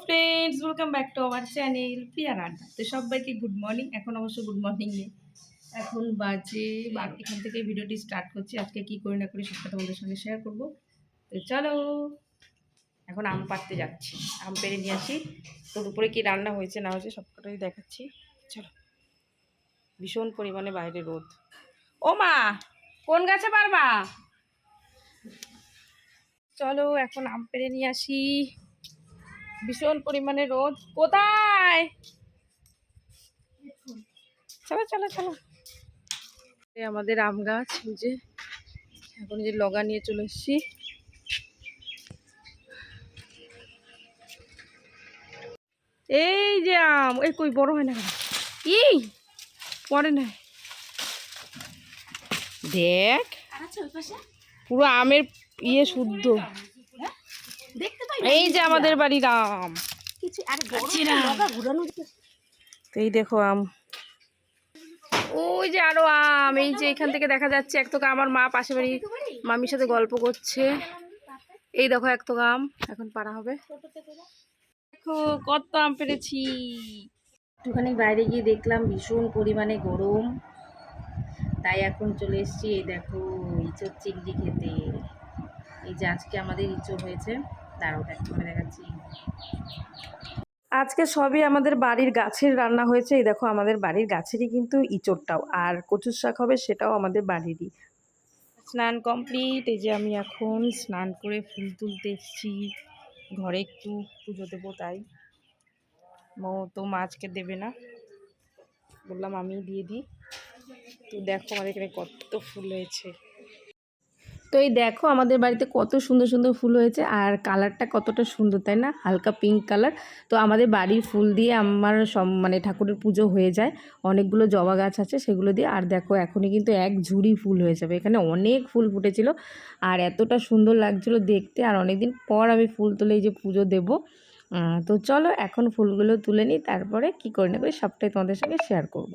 Friends, welcome back to our channel Priya Ranna. তো সবাইকে good morning. এখন অবশ্য গুড মর্নিং নেই, এখন বাজে এখান থেকে ভিডিওটি স্টার্ট করছি। আজকে কি করি না করি সবটা তোমাদের সঙ্গে শেয়ার করবো। তো চলো, এখন আম পাড়তে যাচ্ছি, আম পেড়ে নিয়ে আসি। তো দুপুরে কি রান্না হয়েছে না হয়েছে সবকটাই দেখাচ্ছি। চলো, ভীষণ পরিমাণে বাইরে রোদ। ও মা, কোন গাছে পারবা? চলো এখন আম পেড়ে নিয়ে আসি, ভীষণ পরিমাণে রোদ। কোথায়? চলো চলো চলো, আমাদের আম গাছ, যে এখন যে লগা নিয়ে চলে এসছি। এই যে আম, এই কই বড় হয় না কেন? এই পরে না, দেখ পুরো আমের ইয়ে শুদ্ধ। এই যে আমাদের বাড়ির আম। তো এই দেখো আম, ওই যে আরো আম। এই যে এখান থেকে দেখা যাচ্ছে এক তোকা। আমার মা পাশে বাড়ি মামির সাথে গল্প করছে। এই দেখো এক তোকা আম এখন পাড়া হবে। দেখো কত আম পেড়েছি। একটুখানি বাইরে গিয়ে দেখলাম ভীষণ পরিমাণে গরম, তাই এখন চলে এসেছি। এই দেখো ইঁচড় চিংড়ি খেতে। এই যে আজকে আমাদের ইঁচড় হয়েছে, দাঁড়াও একটুখানি দেখাচ্ছি। আজকে সবই আমাদের বাড়ির গাছের রান্না হয়েছে। এই দেখো আমাদের বাড়ির গাছেরই কিন্তু ইঁচড়টাও, আর কচুর শাক হবে সেটাও আমাদের বাড়িরই। স্নান কমপ্লিট। এই যে আমি এখন স্নান করে ফুল তুলতে এসেছি, ঘরে একটু পুজো দেবো, তাই মো তো মাছকে দেবে না, বললাম আমি দিয়ে দিই। তো দেখো আমাদের এখানে কত ফুল হয়েছে। তো এই দেখো আমাদের বাড়িতে কত সুন্দর সুন্দর ফুল হয়েছে, আর কালারটা কতটা সুন্দর, তাই না? হালকা পিঙ্ক কালার। তো আমাদের বাড়ির ফুল দিয়ে আমার সব মানে ঠাকুরের পুজো হয়ে যায়। অনেকগুলো জবা গাছ আছে সেগুলো দিয়ে। আর দেখো এখনই কিন্তু এক ঝুড়ি ফুল হয়ে যাবে। এখানে অনেক ফুল ফুটেছিল আর এতটা সুন্দর লাগছিল দেখতে। আর অনেকদিন পর আমি ফুল তুলে এই যে পুজো দেবো। তো চলো এখন ফুলগুলো তুলে নিই, তারপরে কি করি না করি সবটাই তোমাদের সঙ্গে শেয়ার করব।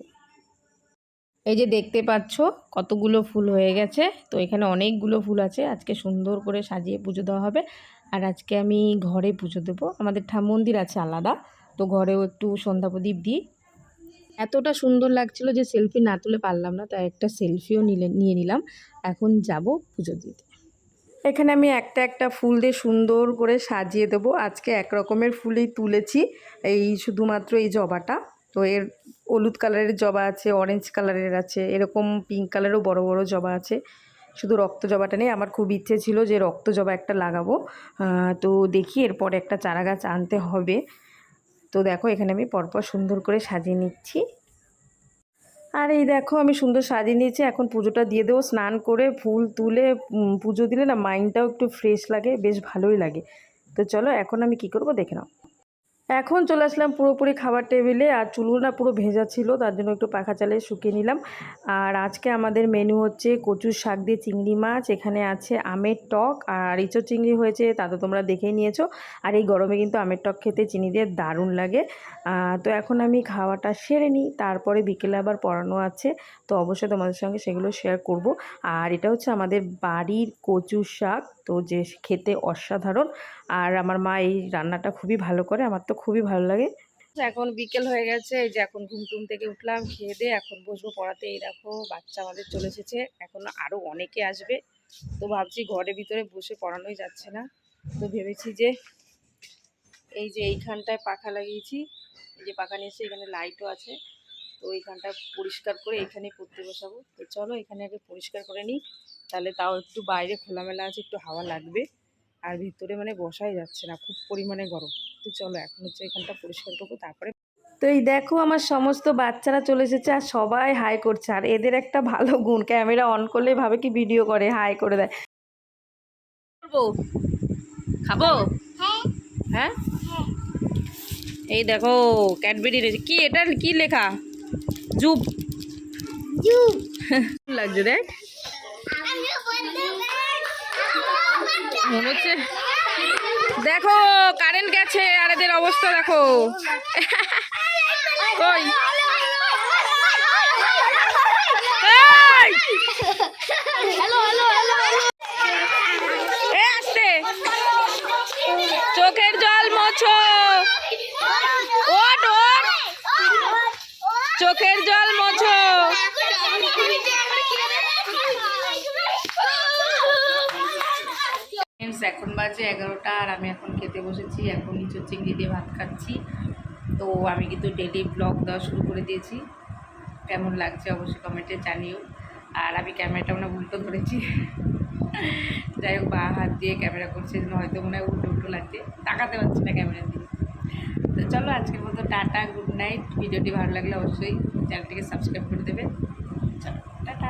এই যে দেখতে পাচ্ছ কতগুলো ফুল হয়ে গেছে। তো এখানে অনেকগুলো ফুল আছে, আজকে সুন্দর করে সাজিয়ে পুজো দেওয়া হবে। আর আজকে আমি ঘরে পুজো দেবো, আমাদের মন্দির আছে আলাদা, তো ঘরেও একটু সন্ধ্যা প্রদীপ দিই। এতটা সুন্দর লাগছিল যে সেলফি না তুলে পারলাম না, তাই একটা সেলফিও নিয়ে নিলাম। এখন যাব পুজো দিতে। এখানে আমি একটা একটা ফুল দিয়ে সুন্দর করে সাজিয়ে দেবো। আজকে এক রকমের ফুলই তুলেছি, এই শুধুমাত্র এই জবাটা। তো এর হলুদ কালারের জবা আছে, অরেঞ্জ কালারের আছে, এরকম পিঙ্ক কালারেরও বড় বড় জবা আছে। শুধু রক্ত জবাটা নেই। আমার খুব ইচ্ছে ছিল যে রক্ত জবা একটা লাগাবো। তো দেখি এরপর একটা চারা গাছ আনতে হবে। তো দেখো এখানে আমি পরপর সুন্দর করে সাজিয়ে নিচ্ছি। আর এই দেখো আমি সুন্দর সাজিয়ে নিয়েছি, এখন পুজোটা দিয়ে দেবো। স্নান করে ফুল তুলে পুজো দিলে না মাইন্ডটাও একটু ফ্রেশ লাগে, বেশ ভালোই লাগে। তো চলো এখন আমি কি করব দেখে নাও। এখন চলে আসলাম পুরোপুরি খাবার টেবিলে। আর চুলগুলো না পুরো ভেজা ছিল, তার জন্য একটু পাখা চালিয়ে শুকিয়ে নিলাম। আর আজকে আমাদের মেনু হচ্ছে কচুর শাক দিয়ে চিংড়ি মাছ, এখানে আছে আমের টক, আর ইঁচড় চিংড়ি হয়েছে, তা তো তোমরা দেখেই নিয়েছো। আর এই গরমে কিন্তু আমের টক খেতে চিনি দিয়ে দারুণ লাগে। তো এখন আমি খাওয়াটা সেরে নিই, তারপরে বিকেলে আবার পড়ানো আছে, তো অবশ্যই তোমাদের সঙ্গে সেগুলো শেয়ার করব। আর এটা হচ্ছে আমাদের বাড়ির কচুর শাক, তো যে খেতে অসাধারণ। আর আমার মা এই রান্নাটা খুবই ভালো করে, আমার তো খুবই ভালো লাগে। এখন বিকেল হয়ে গেছে, এই যে এখন ঘুম টুম থেকে উঠলাম, খেয়ে দিয়ে এখন বসবো পড়াতে। এই দেখো বাচ্চা আমাদের চলে এসেছে, এখন আরও অনেকে আসবে। তো ভাবছি ঘরের ভিতরে বসে পড়ানোই যাচ্ছে না, তো ভেবেছি যে এই যে এইখানটায় পাখা লাগিয়েছি, এই যে পাখা নিয়েছি, এখানে লাইটও আছে। তো এইখানটা পরিষ্কার করে এখানেই পড়তে বসাবো। তো চলো এখানে আগে পরিষ্কার করে নিই, তাহলে তাও একটু বাইরে খোলামেলা আছে, একটু হাওয়া লাগবে। আর ভিতরে মানে বসাই যাচ্ছে না, খুব পরিমাণে গরম। তো চলো এখন হচ্ছে এখানটা পরিষ্কার করবো তারপরে। তো এই দেখো আমার সমস্ত বাচ্চারা চলে এসেছে আর সবাই হাই করছে। আর এদের একটা ভালো গুণ, ক্যামেরা অন করলে ভাবে কি ভিডিও করে, হাই করে দেয়। খাবো? হ্যাঁ এই দেখো ক্যাডবেরি রয়েছে। কি এটা কি লেখা? জুপ জুপ লাগছে দেখ, মনে হচ্ছে। দেখো কারেন্ট গেছে আর এদের অবস্থা দেখো। কই আসতে, চোখের জল মোছো। ফ্রেন্ডস, এখন বাজে 11টা আর আমি এখন খেতে বসেছি। এখন ইঁচড় চিংড়ি দিয়ে ভাত খাচ্ছি। তো আমি কিন্তু ডেলি ব্লগ দেওয়া শুরু করে দিয়েছি। কেমন লাগছে অবশ্যই কমেন্টে জানিও। আর আমি ক্যামেরাটা মনে উল্টো ধরেছি, যাই হোক বা হাত দিয়ে ক্যামেরা করছে জন্য হয়তো মনে হয় উল্টো উল্টো লাগছে, তাকাতে পারছি না ক্যামেরা দিয়ে। তো চলো আজকের মতো টাটা, গুড নাইট। ভিডিওটি ভালো লাগলে অবশ্যই চ্যানেলটিকে সাবস্ক্রাইব করে দেবে। চলো টাটা।